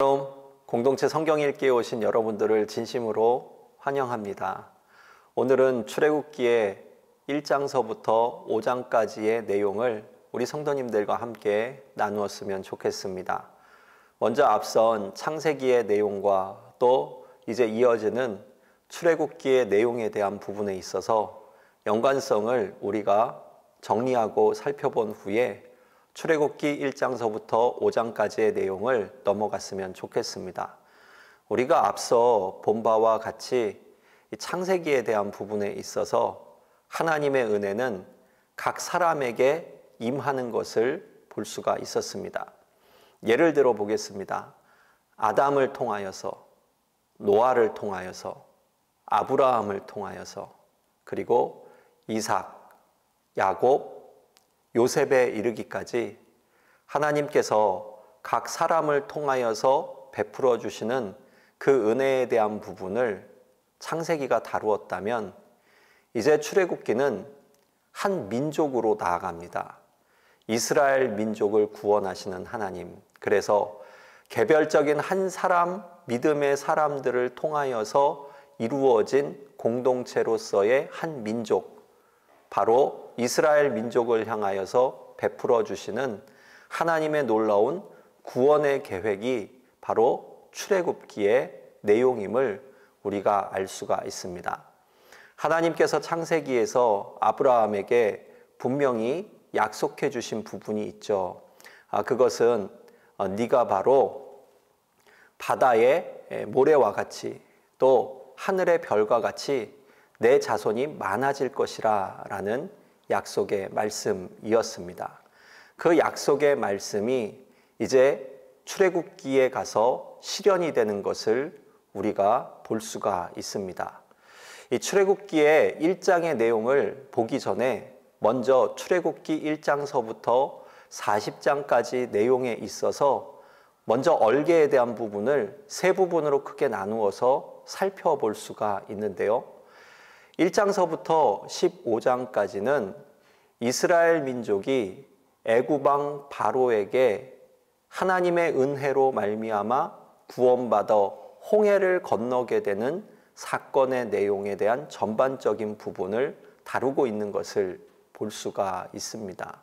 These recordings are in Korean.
샬롬, 공동체 성경 읽기에 오신 여러분들을 진심으로 환영합니다. 오늘은 출애굽기의 1장서부터 5장까지의 내용을 우리 성도님들과 함께 나누었으면 좋겠습니다. 먼저 앞선 창세기의 내용과 또 이제 이어지는 출애굽기의 내용에 대한 부분에 있어서 연관성을 우리가 정리하고 살펴본 후에 출애굽기 1장서부터 5장까지의 내용을 넘어갔으면 좋겠습니다. 우리가 앞서 본 바와 같이 이 창세기에 대한 부분에 있어서 하나님의 은혜는 각 사람에게 임하는 것을 볼 수가 있었습니다. 예를 들어 보겠습니다. 아담을 통하여서, 노아를 통하여서, 아브라함을 통하여서, 그리고 이삭, 야곱, 요셉에 이르기까지 하나님께서 각 사람을 통하여서 베풀어 주시는 그 은혜에 대한 부분을 창세기가 다루었다면 이제 출애굽기는 한 민족으로 나아갑니다. 이스라엘 민족을 구원하시는 하나님, 그래서 개별적인 한 사람, 믿음의 사람들을 통하여서 이루어진 공동체로서의 한 민족, 바로 이스라엘 민족을 향하여서 베풀어 주시는 하나님의 놀라운 구원의 계획이 바로 출애굽기의 내용임을 우리가 알 수가 있습니다. 하나님께서 창세기에서 아브라함에게 분명히 약속해 주신 부분이 있죠. 그것은 네가 바로 바다의 모래와 같이 또 하늘의 별과 같이 내 자손이 많아질 것이라 라는 약속의 말씀이었습니다. 그 약속의 말씀이 이제 출애굽기에 가서 실현이 되는 것을 우리가 볼 수가 있습니다. 이 출애굽기의 1장의 내용을 보기 전에 먼저 출애굽기 1장서부터 40장까지 내용에 있어서 먼저 얼개에 대한 부분을 세 부분으로 크게 나누어서 살펴볼 수가 있는데요. 1장서부터 15장까지는 이스라엘 민족이 애굽왕 바로에게 하나님의 은혜로 말미암아 구원받아 홍해를 건너게 되는 사건의 내용에 대한 전반적인 부분을 다루고 있는 것을 볼 수가 있습니다.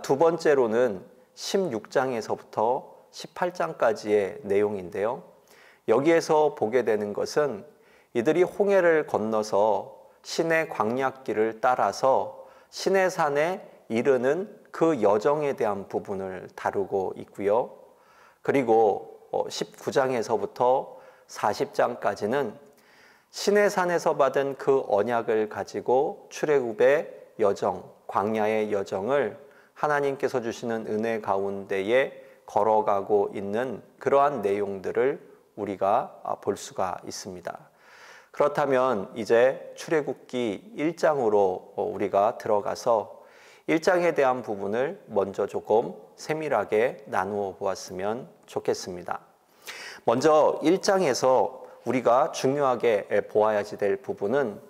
두 번째로는 16장에서부터 18장까지의 내용인데요. 여기에서 보게 되는 것은 이들이 홍해를 건너서 시내 광야길을 따라서 시내산에 이르는 그 여정에 대한 부분을 다루고 있고요. 그리고 19장에서부터 40장까지는 시내산에서 받은 그 언약을 가지고 출애굽의 여정, 광야의 여정을 하나님께서 주시는 은혜 가운데에 걸어가고 있는 그러한 내용들을 우리가 볼 수가 있습니다. 그렇다면 이제 출애굽기 1장으로 우리가 들어가서 1장에 대한 부분을 먼저 조금 세밀하게 나누어 보았으면 좋겠습니다. 먼저 1장에서 우리가 중요하게 보아야지 될 부분은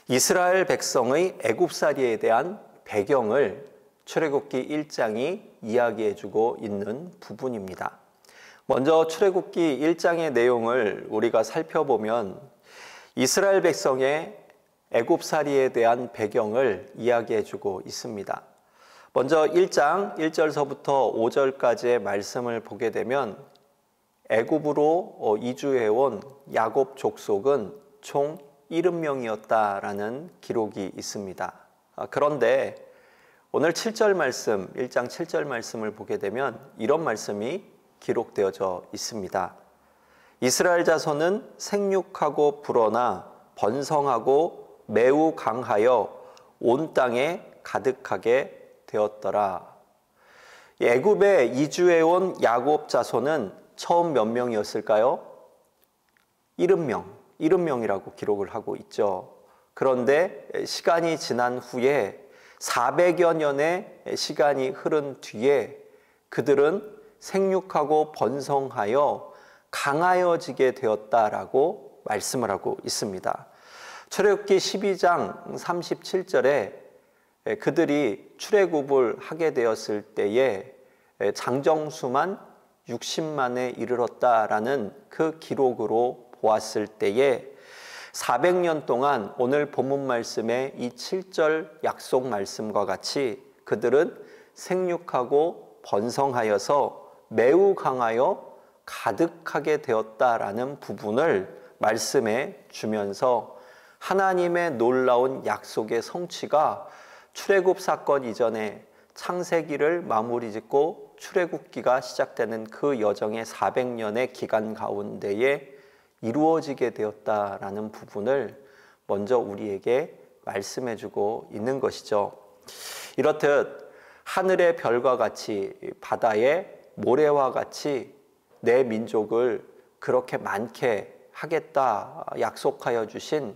이스라엘 백성의 애굽살이에 대한 배경을 출애굽기 1장이 이야기해 주고 있는 부분입니다. 먼저 출애굽기 1장의 내용을 우리가 살펴보면 이스라엘 백성의 애굽살이에 대한 배경을 이야기해 주고 있습니다. 먼저 1장 1절서부터 5절까지의 말씀을 보게 되면 애굽으로 이주해온 야곱 족속은 총 70명이었다라는 기록이 있습니다. 그런데 오늘 7절 말씀, 1장 7절 말씀을 보게 되면 이런 말씀이 기록되어져 있습니다. 이스라엘 자손은 생육하고 불어나 번성하고 매우 강하여 온 땅에 가득하게 되었더라. 애굽에 이주해온 야곱 자손은 처음 몇 명이었을까요? 70명이라고 기록을 하고 있죠. 그런데 시간이 지난 후에 400여 년의 시간이 흐른 뒤에 그들은 생육하고 번성하여 강하여지게 되었다라고 말씀을 하고 있습니다. 출애굽기 12장 37절에 그들이 출애굽을 하게 되었을 때에 장정수만 60만에 이르렀다라는 그 기록으로 보았을 때에 400년 동안 오늘 본문 말씀의 이 7절 약속 말씀과 같이 그들은 생육하고 번성하여서 매우 강하여 가득하게 되었다라는 부분을 말씀해 주면서 하나님의 놀라운 약속의 성취가 출애굽 사건 이전에 창세기를 마무리 짓고 출애굽기가 시작되는 그 여정의 400년의 기간 가운데에 이루어지게 되었다라는 부분을 먼저 우리에게 말씀해 주고 있는 것이죠. 이렇듯 하늘의 별과 같이 바다의 모래와 같이 내 민족을 그렇게 많게 하겠다 약속하여 주신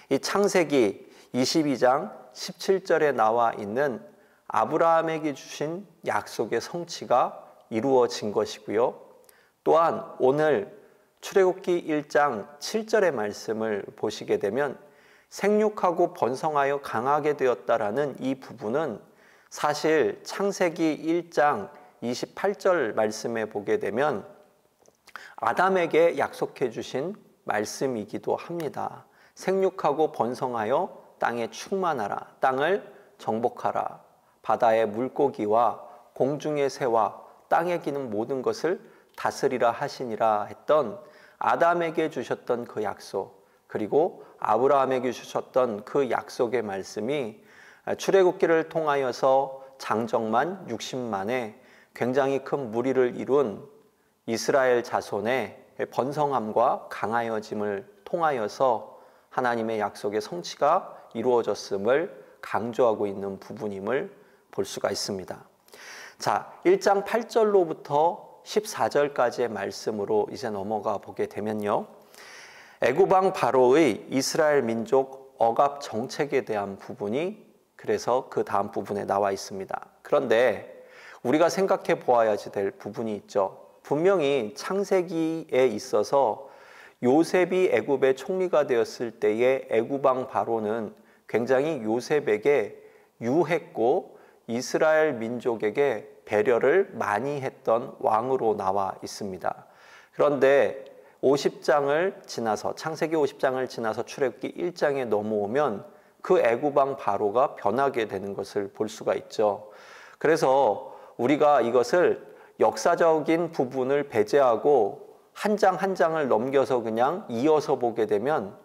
이 창세기 22장 17절에 나와 있는 아브라함에게 주신 약속의 성취가 이루어진 것이고요. 또한 오늘 출애굽기 1장 7절의 말씀을 보시게 되면 생육하고 번성하여 강하게 되었다라는 이 부분은 사실 창세기 1장 28절 말씀에 보게 되면 아담에게 약속해 주신 말씀이기도 합니다. 생육하고 번성하여 땅에 충만하라, 땅을 정복하라, 바다의 물고기와 공중의 새와 땅에 기는 모든 것을 다스리라 하시니라 했던 아담에게 주셨던 그 약속, 그리고 아브라함에게 주셨던 그 약속의 말씀이 출애굽기를 통하여서 장정만 60만에 굉장히 큰 무리를 이룬 이스라엘 자손의 번성함과 강하여짐을 통하여서 하나님의 약속의 성취가 이루어졌음을 강조하고 있는 부분임을 볼 수가 있습니다. 자, 1장 8절로부터 14절까지의 말씀으로 이제 넘어가 보게 되면요. 애굽 왕 바로의 이스라엘 민족 억압 정책에 대한 부분이 그래서 그 다음 부분에 나와 있습니다. 그런데 우리가 생각해 보아야지 될 부분이 있죠. 분명히 창세기에 있어서 요셉이 애굽의 총리가 되었을 때의 애굽 왕 바로는 굉장히 요셉에게 유했고 이스라엘 민족에게 배려를 많이 했던 왕으로 나와 있습니다. 그런데 50장을 지나서 창세기 50장을 지나서 출애굽기 1장에 넘어오면 그 애굽 왕 바로가 변하게 되는 것을 볼 수가 있죠. 그래서 우리가 이것을 역사적인 부분을 배제하고 한 장 한 장을 넘겨서 그냥 이어서 보게 되면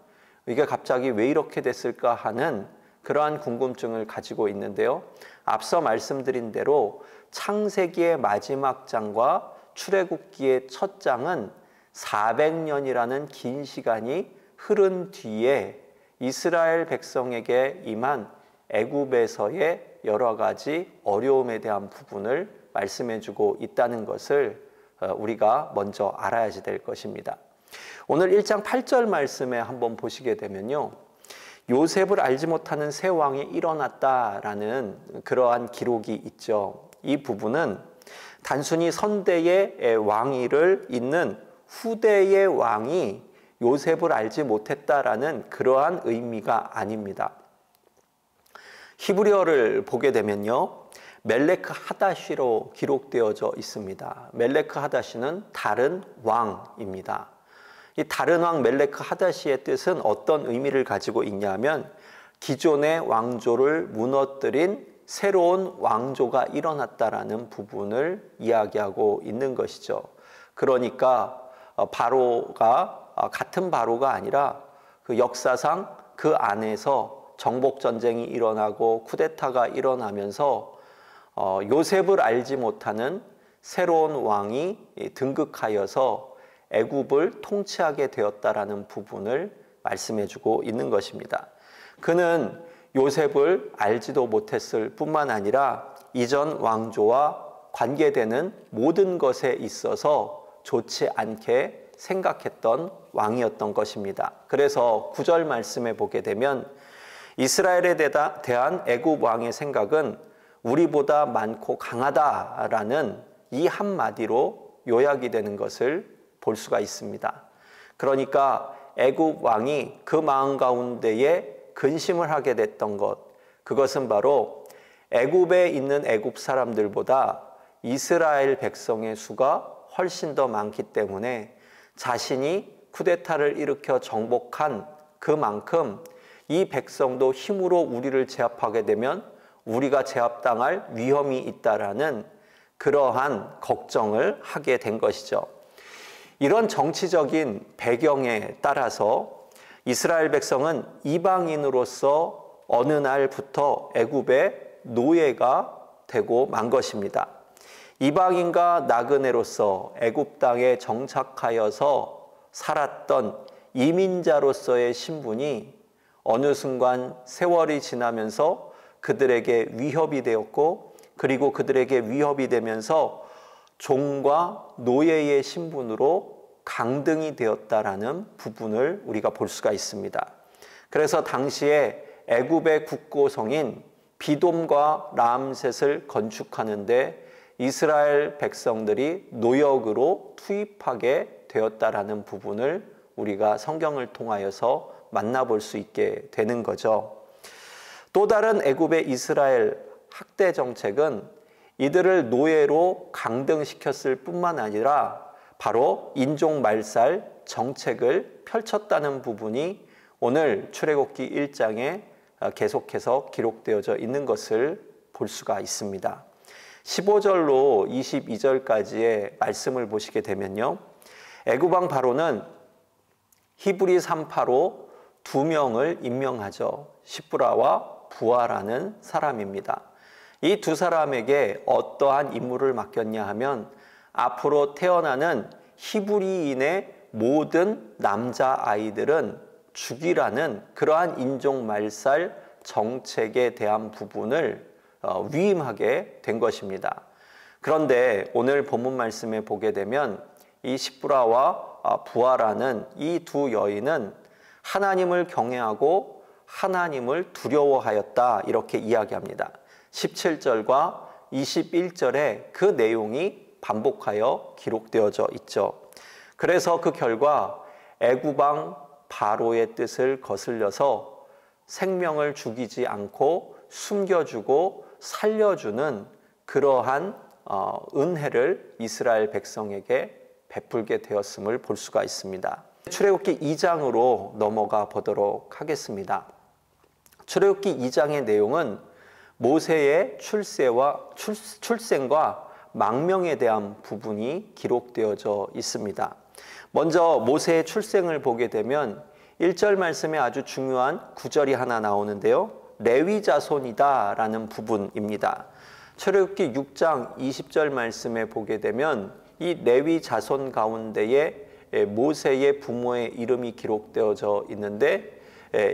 이게 갑자기 왜 이렇게 됐을까 하는 그러한 궁금증을 가지고 있는데요. 앞서 말씀드린 대로 창세기의 마지막 장과 출애굽기의 첫 장은 400년이라는 긴 시간이 흐른 뒤에 이스라엘 백성에게 임한 애굽에서의 여러 가지 어려움에 대한 부분을 말씀해주고 있다는 것을 우리가 먼저 알아야지 될 것입니다. 오늘 1장 8절 말씀에 한번 보시게 되면요. 요셉을 알지 못하는 새 왕이 일어났다라는 그러한 기록이 있죠. 이 부분은 단순히 선대의 왕위를 잇는 후대의 왕이 요셉을 알지 못했다라는 그러한 의미가 아닙니다. 히브리어를 보게 되면요. 멜레크 하다시로 기록되어져 있습니다. 멜레크 하다시는 다른 왕입니다. 이 다른 왕 멜레크 하다시의 뜻은 어떤 의미를 가지고 있냐면 기존의 왕조를 무너뜨린 새로운 왕조가 일어났다라는 부분을 이야기하고 있는 것이죠. 그러니까 바로가 같은 바로가 아니라 그 역사상 그 안에서 정복 전쟁이 일어나고 쿠데타가 일어나면서 요셉을 알지 못하는 새로운 왕이 등극하여서 애굽을 통치하게 되었다라는 부분을 말씀해주고 있는 것입니다. 그는 요셉을 알지도 못했을 뿐만 아니라 이전 왕조와 관계되는 모든 것에 있어서 좋지 않게 생각했던 왕이었던 것입니다. 그래서 9절 말씀에 보게 되면 이스라엘에 대한 애굽 왕의 생각은 우리보다 많고 강하다라는 이 한마디로 요약이 되는 것을 볼 수가 있습니다. 그러니까 애굽 왕이 그 마음 가운데에 근심을 하게 됐던 것, 그것은 바로 애굽에 있는 애굽 사람들보다 이스라엘 백성의 수가 훨씬 더 많기 때문에 자신이 쿠데타를 일으켜 정복한 그만큼 이 백성도 힘으로 우리를 제압하게 되면 우리가 제압당할 위험이 있다라는 그러한 걱정을 하게 된 것이죠. 이런 정치적인 배경에 따라서 이스라엘 백성은 이방인으로서 어느 날부터 애굽의 노예가 되고 만 것입니다. 이방인과 나그네로서 애굽 땅에 정착하여서 살았던 이민자로서의 신분이 어느 순간 세월이 지나면서 그들에게 위협이 되었고, 그리고 그들에게 위협이 되면서 종과 노예의 신분으로 강등이 되었다라는 부분을 우리가 볼 수가 있습니다. 그래서 당시에 애굽의 국고성인 비돔과 라암셋을 건축하는데 이스라엘 백성들이 노역으로 투입하게 되었다라는 부분을 우리가 성경을 통하여서 만나볼 수 있게 되는 거죠. 또 다른 애굽의 이스라엘 학대 정책은 이들을 노예로 강등시켰을 뿐만 아니라 바로 인종 말살 정책을 펼쳤다는 부분이 오늘 출애굽기 1장에 계속해서 기록되어져 있는 것을 볼 수가 있습니다. 15절로 22절까지의 말씀을 보시게 되면요, 애굽 왕 바로는 히브리 산파로 두 명을 임명하죠. 시브라와 부아라는 사람입니다. 이 두 사람에게 어떠한 임무를 맡겼냐 하면 앞으로 태어나는 히브리인의 모든 남자아이들은 죽이라는 그러한 인종말살 정책에 대한 부분을 위임하게 된 것입니다. 그런데 오늘 본문 말씀에 보게 되면 이 시브라와 부아라는 이 두 여인은 하나님을 경외하고 하나님을 두려워하였다, 이렇게 이야기합니다. 17절과 21절에 그 내용이 반복하여 기록되어져 있죠. 그래서 그 결과 애굽 왕 바로의 뜻을 거슬려서 생명을 죽이지 않고 숨겨주고 살려주는 그러한 은혜를 이스라엘 백성에게 베풀게 되었음을 볼 수가 있습니다. 출애굽기 2장으로 넘어가 보도록 하겠습니다. 출애굽기 2장의 내용은 모세의 출생과 망명에 대한 부분이 기록되어져 있습니다. 먼저 모세의 출생을 보게 되면 1절 말씀에 아주 중요한 구절이 하나 나오는데요, 레위 자손이다 라는 부분입니다. 출애굽기 6장 20절 말씀에 보게 되면 이 레위 자손 가운데에 모세의 부모의 이름이 기록되어져 있는데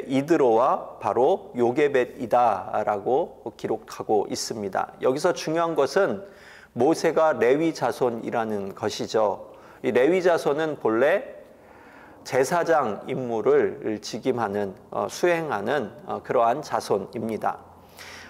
이드로와 바로 요게벳이다 라고 기록하고 있습니다. 여기서 중요한 것은 모세가 레위 자손이라는 것이죠. 이 레위 자손은 본래 제사장 임무를 직임하는 수행하는 그러한 자손입니다.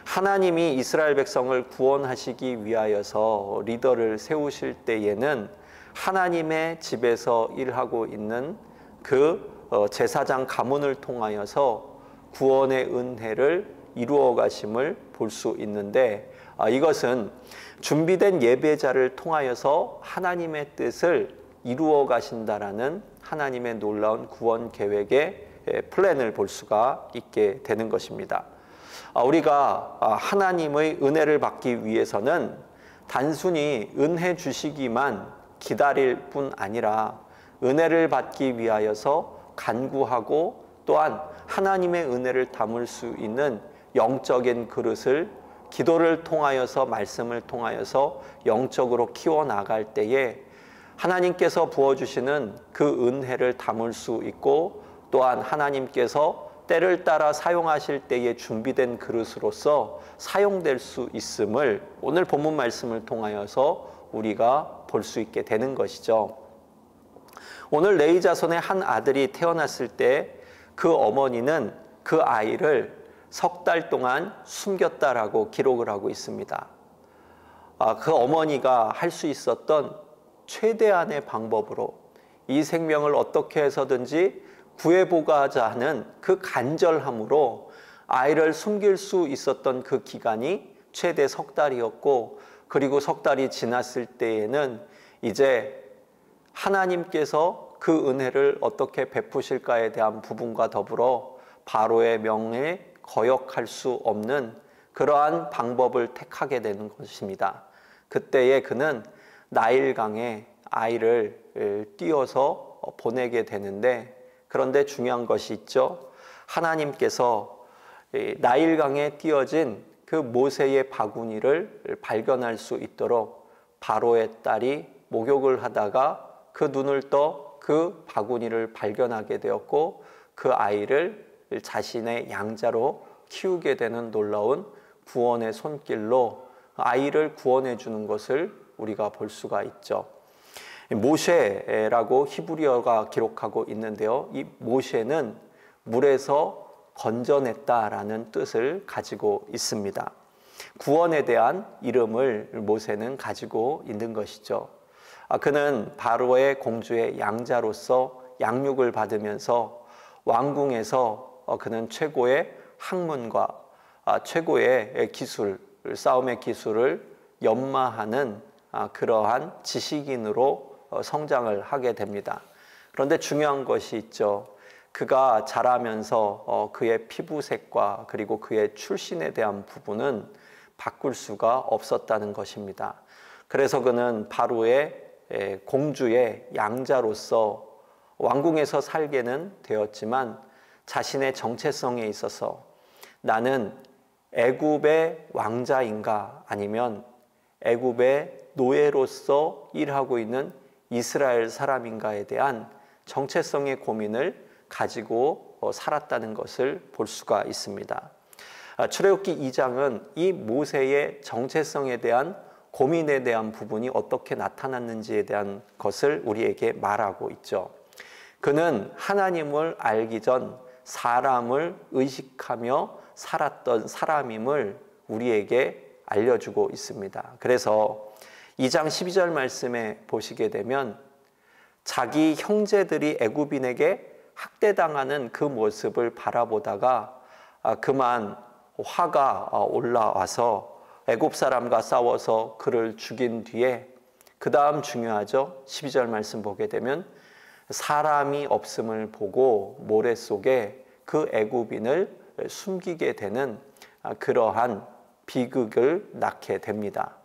하나님이 이스라엘 백성을 구원하시기 위하여서 리더를 세우실 때에는 하나님의 집에서 일하고 있는 그 제사장 가문을 통하여서 구원의 은혜를 이루어 가심을 볼 수 있는데, 이것은 준비된 예배자를 통하여서 하나님의 뜻을 이루어 가신다라는 하나님의 놀라운 구원 계획의 플랜을 볼 수가 있게 되는 것입니다. 우리가 하나님의 은혜를 받기 위해서는 단순히 은혜 주시기만 기다릴 뿐 아니라 은혜를 받기 위하여서 간구하고 또한 하나님의 은혜를 담을 수 있는 영적인 그릇을 기도를 통하여서 말씀을 통하여서 영적으로 키워나갈 때에 하나님께서 부어주시는 그 은혜를 담을 수 있고, 또한 하나님께서 때를 따라 사용하실 때에 준비된 그릇으로서 사용될 수 있음을 오늘 본문 말씀을 통하여서 우리가 볼 수 있게 되는 것이죠. 오늘 레위 자손의 한 아들이 태어났을 때 그 어머니는 그 아이를 석 달 동안 숨겼다라고 기록을 하고 있습니다. 그 어머니가 할 수 있었던 최대한의 방법으로 이 생명을 어떻게 해서든지 구해보고자 하는 그 간절함으로 아이를 숨길 수 있었던 그 기간이 최대 석 달이었고, 그리고 석 달이 지났을 때에는 이제 하나님께서 그 은혜를 어떻게 베푸실까에 대한 부분과 더불어 바로의 명에 거역할 수 없는 그러한 방법을 택하게 되는 것입니다. 그때에 그는 나일강에 아이를 띄워서 보내게 되는데, 그런데 중요한 것이 있죠. 하나님께서 나일강에 띄어진 그 모세의 바구니를 발견할 수 있도록 바로의 딸이 목욕을 하다가 그 눈을 떠 그 바구니를 발견하게 되었고, 그 아이를 자신의 양자로 키우게 되는 놀라운 구원의 손길로 아이를 구원해 주는 것을 우리가 볼 수가 있죠. 모셰라고 히브리어가 기록하고 있는데요. 이 모셰는 물에서 건져냈다라는 뜻을 가지고 있습니다. 구원에 대한 이름을 모세는 가지고 있는 것이죠. 그는 바로의 공주의 양자로서 양육을 받으면서 왕궁에서 그는 최고의 학문과 최고의 기술, 싸움의 기술을 연마하는 그러한 지식인으로 성장을 하게 됩니다. 그런데 중요한 것이 있죠. 그가 자라면서 그의 피부색과 그리고 그의 출신에 대한 부분은 바꿀 수가 없었다는 것입니다. 그래서 그는 바로의 공주의 양자로서 왕궁에서 살게는 되었지만 자신의 정체성에 있어서 나는 애굽의 왕자인가 아니면 애굽의 노예로서 일하고 있는 이스라엘 사람인가에 대한 정체성의 고민을 가지고 살았다는 것을 볼 수가 있습니다. 출애굽기 2장은 이 모세의 정체성에 대한 고민에 대한 부분이 어떻게 나타났는지에 대한 것을 우리에게 말하고 있죠. 그는 하나님을 알기 전 사람을 의식하며 살았던 사람임을 우리에게 알려주고 있습니다. 그래서 2장 12절 말씀에 보시게 되면 자기 형제들이 애굽인에게 학대당하는 그 모습을 바라보다가 그만 화가 올라와서 애굽 사람과 싸워서 그를 죽인 뒤에 그 다음 중요하죠. 12절 말씀 보게 되면 사람이 없음을 보고 모래 속에 그 애굽인을 숨기게 되는 그러한 비극을 낳게 됩니다.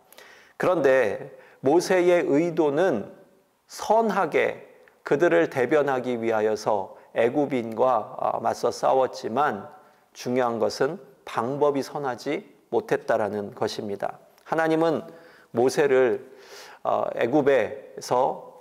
그런데 모세의 의도는 선하게 그들을 대변하기 위하여서 애굽인과 맞서 싸웠지만 중요한 것은 방법이 선하지 못했다라는 것입니다. 하나님은 모세를 애굽에서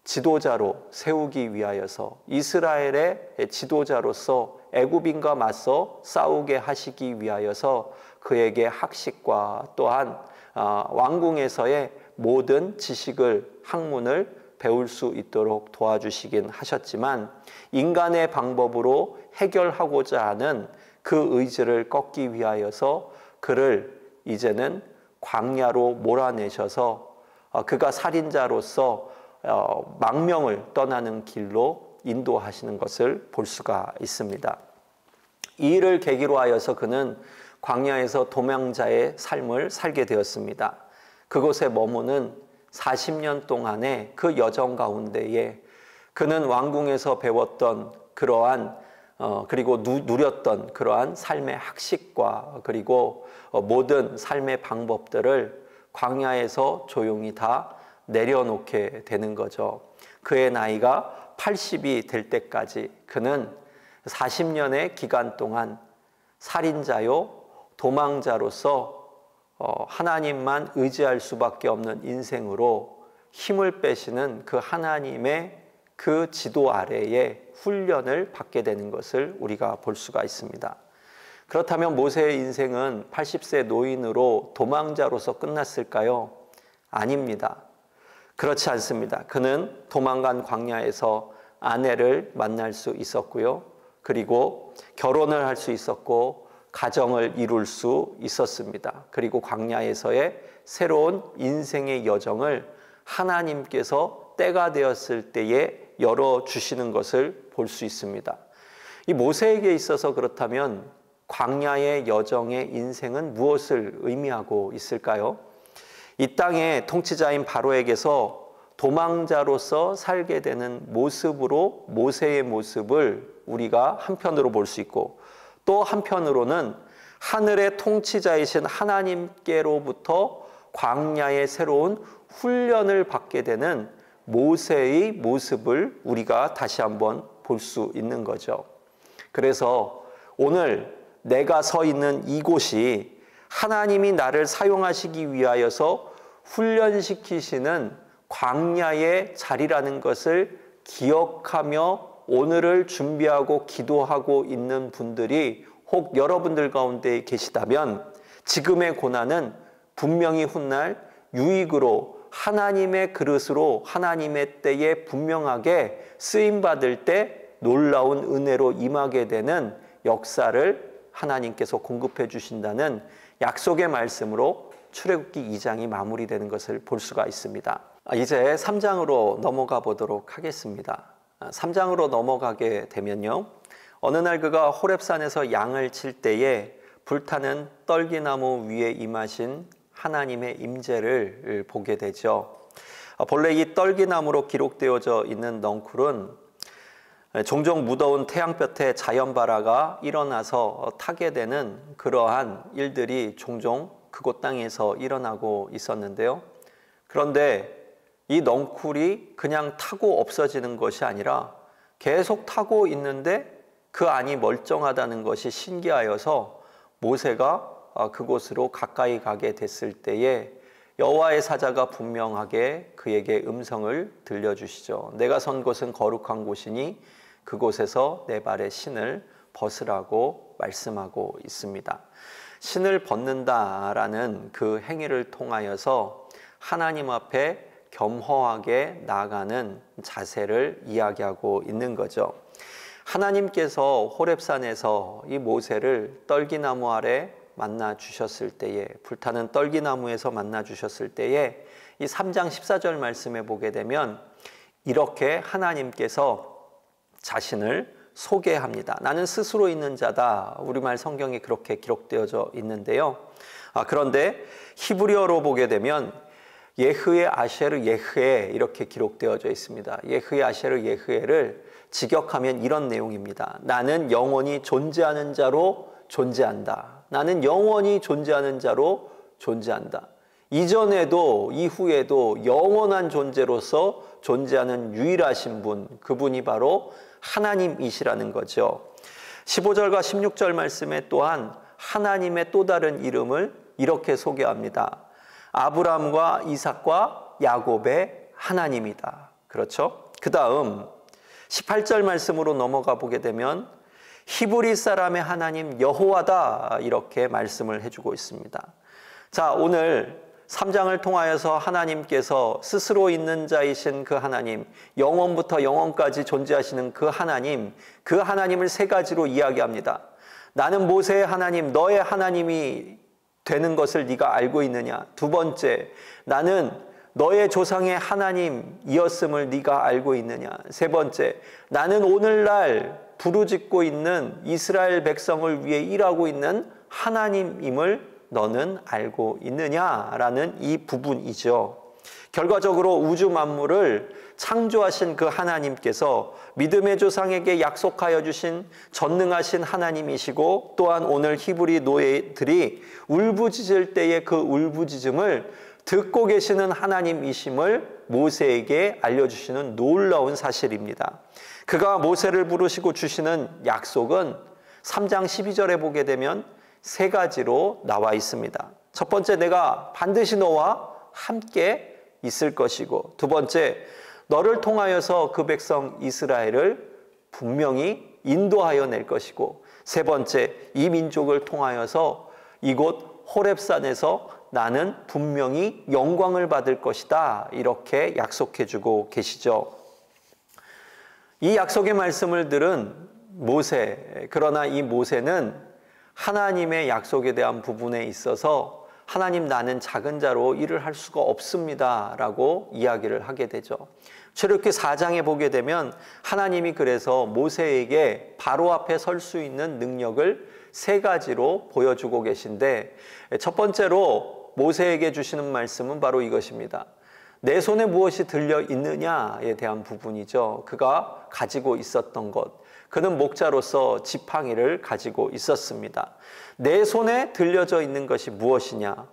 지도자로 세우기 위하여서 이스라엘의 지도자로서 애굽인과 맞서 싸우게 하시기 위하여서 그에게 학식과 또한 왕궁에서의 모든 지식을 학문을 배울 수 있도록 도와주시긴 하셨지만 인간의 방법으로 해결하고자 하는 그 의지를 꺾기 위하여서 그를 이제는 광야로 몰아내셔서 그가 살인자로서 망명을 떠나는 길로 인도하시는 것을 볼 수가 있습니다. 이 일을 계기로 하여서 그는 광야에서 도망자의 삶을 살게 되었습니다. 그곳에 머무는 40년 동안의 그 여정 가운데에 그는 왕궁에서 배웠던 그러한 그리고 누렸던 그러한 삶의 학식과 그리고 모든 삶의 방법들을 광야에서 조용히 다 내려놓게 되는 거죠. 그의 나이가 80이 될 때까지 그는 40년의 기간 동안 살인자요 도망자로서 하나님만 의지할 수밖에 없는 인생으로 힘을 빼시는 그 하나님의 그 지도 아래에 훈련을 받게 되는 것을 우리가 볼 수가 있습니다. 그렇다면 모세의 인생은 80세 노인으로 도망자로서 끝났을까요? 아닙니다. 그렇지 않습니다. 그는 도망간 광야에서 아내를 만날 수 있었고요. 그리고 결혼을 할 수 있었고 가정을 이룰 수 있었습니다. 그리고 광야에서의 새로운 인생의 여정을 하나님께서 때가 되었을 때에 열어주시는 것을 볼 수 있습니다. 이 모세에게 있어서 그렇다면 광야의 여정의 인생은 무엇을 의미하고 있을까요? 이 땅의 통치자인 바로에게서 도망자로서 살게 되는 모습으로 모세의 모습을 우리가 한편으로 볼 수 있고, 또 한편으로는 하늘의 통치자이신 하나님께로부터 광야의 새로운 훈련을 받게 되는 모세의 모습을 우리가 다시 한번 볼 수 있는 거죠. 그래서 오늘 내가 서 있는 이곳이 하나님이 나를 사용하시기 위하여서 훈련시키시는 광야의 자리라는 것을 기억하며 오늘을 준비하고 기도하고 있는 분들이 혹 여러분들 가운데 계시다면, 지금의 고난은 분명히 훗날 유익으로 하나님의 그릇으로 하나님의 때에 분명하게 쓰임받을 때 놀라운 은혜로 임하게 되는 역사를 하나님께서 공급해 주신다는 약속의 말씀으로 출애굽기 2장이 마무리되는 것을 볼 수가 있습니다. 이제 3장으로 넘어가 보도록 하겠습니다. 3장으로 넘어가게 되면요, 어느 날 그가 호렙산에서 양을 칠 때에 불타는 떨기나무 위에 임하신 하나님의 임재를 보게 되죠. 본래 이 떨기나무로 기록되어져 있는 넝쿨은 종종 무더운 태양볕에 자연발화가 일어나서 타게 되는 그러한 일들이 종종 그곳 땅에서 일어나고 있었는데요. 그런데 이 넝쿨이 그냥 타고 없어지는 것이 아니라 계속 타고 있는데 그 안이 멀쩡하다는 것이 신기하여서 모세가 그곳으로 가까이 가게 됐을 때에 여호와의 사자가 분명하게 그에게 음성을 들려주시죠. 내가 선 곳은 거룩한 곳이니 그곳에서 내 발의 신을 벗으라고 말씀하고 있습니다. 신을 벗는다라는 그 행위를 통하여서 하나님 앞에 겸허하게 나아가는 자세를 이야기하고 있는 거죠. 하나님께서 호렙산에서 이 모세를 떨기나무 아래 만나 주셨을 때에, 불타는 떨기나무에서 만나 주셨을 때에 이 3장 14절 말씀에 보게 되면 이렇게 하나님께서 자신을 소개합니다. 나는 스스로 있는 자다. 우리말 성경에 그렇게 기록되어져 있는데요. 그런데 히브리어로 보게 되면 예흐에 아쉐르 예흐에 이렇게 기록되어져 있습니다. 예흐에 아쉐르 예흐에를 직역하면 이런 내용입니다. 나는 영원히 존재하는 자로 존재한다. 나는 영원히 존재하는 자로 존재한다. 이전에도 이후에도 영원한 존재로서 존재하는 유일하신 분, 그분이 바로 하나님이시라는 거죠. 15절과 16절 말씀에 또한 하나님의 또 다른 이름을 이렇게 소개합니다. 아브라함과 이삭과 야곱의 하나님이다. 그렇죠? 그 다음 18절 말씀으로 넘어가 보게 되면 히브리 사람의 하나님 여호와다, 이렇게 말씀을 해주고 있습니다. 자, 오늘 3장을 통하여서 하나님께서 스스로 있는 자이신 그 하나님, 영원부터 영원까지 존재하시는 그 하나님을 세 가지로 이야기합니다. 나는 모세의 하나님, 너의 하나님이 되는 것을 네가 알고 있느냐? 두 번째, 나는 너의 조상의 하나님이었음을 네가 알고 있느냐? 세 번째, 나는 오늘날 부르짖고 있는 이스라엘 백성을 위해 일하고 있는 하나님임을 너는 알고 있느냐라는 이 부분이죠. 결과적으로 우주 만물을 창조하신 그 하나님께서 믿음의 조상에게 약속하여 주신 전능하신 하나님이시고, 또한 오늘 히브리 노예들이 울부짖을 때의 그 울부짖음을 듣고 계시는 하나님이심을 모세에게 알려주시는 놀라운 사실입니다. 그가 모세를 부르시고 주시는 약속은 3장 12절에 보게 되면 세 가지로 나와 있습니다. 첫 번째, 내가 반드시 너와 함께 있을 것이고, 두 번째, 너를 통하여서 그 백성 이스라엘을 분명히 인도하여 낼 것이고, 세 번째, 이 민족을 통하여서 이곳 호렙산에서 나는 분명히 영광을 받을 것이다, 이렇게 약속해 주고 계시죠. 이 약속의 말씀을 들은 모세, 그러나 이 모세는 하나님의 약속에 대한 부분에 있어서 하나님, 나는 작은 자로 일을 할 수가 없습니다 라고 이야기를 하게 되죠. 출애굽기 4장에 보게 되면 하나님이 그래서 모세에게 바로 앞에 설 수 있는 능력을 세 가지로 보여주고 계신데, 첫 번째로 모세에게 주시는 말씀은 바로 이것입니다. 내 손에 무엇이 들려 있느냐에 대한 부분이죠. 그가 가지고 있었던 것. 그는 목자로서 지팡이를 가지고 있었습니다. 내 손에 들려져 있는 것이 무엇이냐?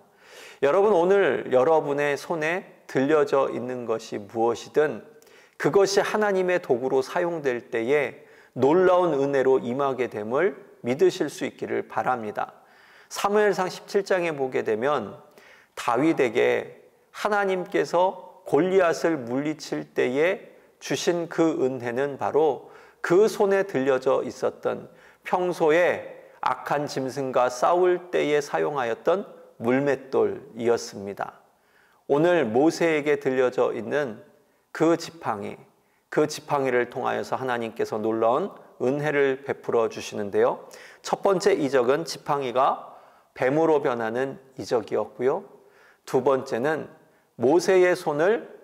여러분, 오늘 여러분의 손에 들려져 있는 것이 무엇이든 그것이 하나님의 도구로 사용될 때에 놀라운 은혜로 임하게 됨을 믿으실 수 있기를 바랍니다. 사무엘상 17장에 보게 되면 다윗에게 하나님께서 골리앗을 물리칠 때에 주신 그 은혜는 바로 그 손에 들려져 있었던 평소에 악한 짐승과 싸울 때에 사용하였던 물맷돌이었습니다. 오늘 모세에게 들려져 있는 그 지팡이를 통하여서 하나님께서 놀라운 은혜를 베풀어 주시는데요. 첫 번째 이적은 지팡이가 뱀으로 변하는 이적이었고요. 두 번째는 모세의 손을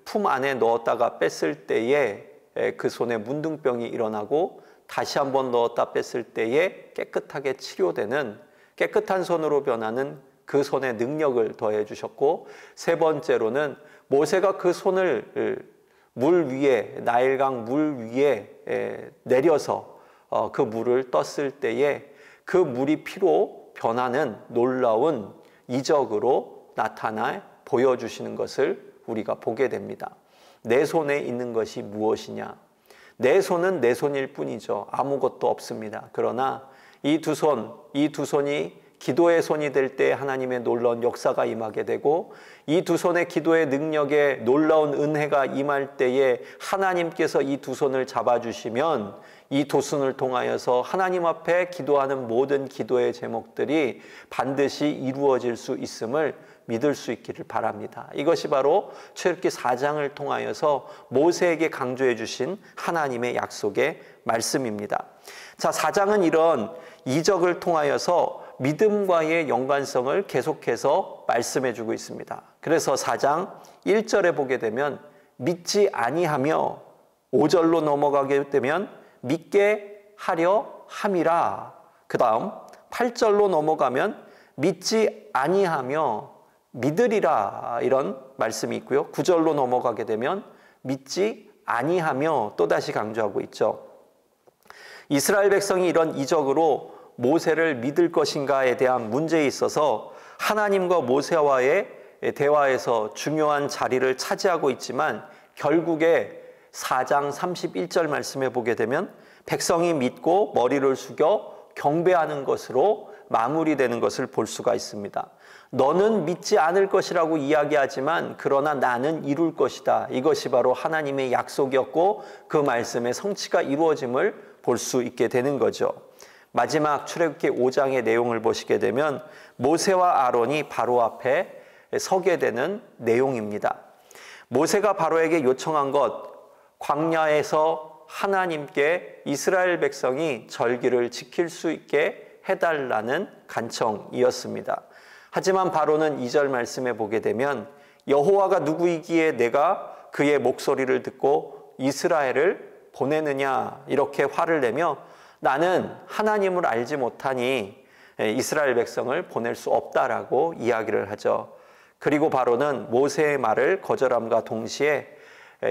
품 안에 넣었다가 뺐을 때에 그 손에 문둥병이 일어나고 다시 한번 넣었다 뺐을 때에 깨끗하게 치료되는 깨끗한 손으로 변하는 그 손의 능력을 더해 주셨고, 세 번째로는 모세가 그 손을 물 위에, 나일강 물 위에 내려서 그 물을 떴을 때에 그 물이 피로 변하는 놀라운 이적으로 나타나 보여주시는 것을 우리가 보게 됩니다. 내 손에 있는 것이 무엇이냐? 내 손은 내 손일 뿐이죠. 아무것도 없습니다. 그러나 이 두 손이 기도의 손이 될 때 하나님의 놀라운 역사가 임하게 되고, 이 두 손의 기도의 능력에 놀라운 은혜가 임할 때에 하나님께서 이 두 손을 잡아주시면 이 두 손을 통하여서 하나님 앞에 기도하는 모든 기도의 제목들이 반드시 이루어질 수 있음을 믿을 수 있기를 바랍니다. 이것이 바로 출애굽기 4장을 통하여서 모세에게 강조해 주신 하나님의 약속의 말씀입니다. 자, 4장은 이런 이적을 통하여서 믿음과의 연관성을 계속해서 말씀해 주고 있습니다. 그래서 4장 1절에 보게 되면 믿지 아니하며, 5절로 넘어가게 되면 믿게 하려 함이라. 그 다음 8절로 넘어가면 믿지 아니하며 믿으리라, 이런 말씀이 있고요. 9절로 넘어가게 되면 믿지 아니하며 또다시 강조하고 있죠. 이스라엘 백성이 이런 이적으로 모세를 믿을 것인가에 대한 문제에 있어서 하나님과 모세와의 대화에서 중요한 자리를 차지하고 있지만, 결국에 4장 31절 말씀에 보게 되면 백성이 믿고 머리를 숙여 경배하는 것으로 마무리되는 것을 볼 수가 있습니다. 너는 믿지 않을 것이라고 이야기하지만 그러나 나는 이룰 것이다. 이것이 바로 하나님의 약속이었고 그 말씀의 성취가 이루어짐을 볼 수 있게 되는 거죠. 마지막 출애굽기 5장의 내용을 보시게 되면 모세와 아론이 바로 앞에 서게 되는 내용입니다. 모세가 바로에게 요청한 것, 광야에서 하나님께 이스라엘 백성이 절기를 지킬 수 있게 해달라는 간청이었습니다. 하지만 바로는 2절 말씀에 보게 되면 여호와가 누구이기에 내가 그의 목소리를 듣고 이스라엘을 보내느냐, 이렇게 화를 내며 나는 하나님을 알지 못하니 이스라엘 백성을 보낼 수 없다라고 이야기를 하죠. 그리고 바로는 모세의 말을 거절함과 동시에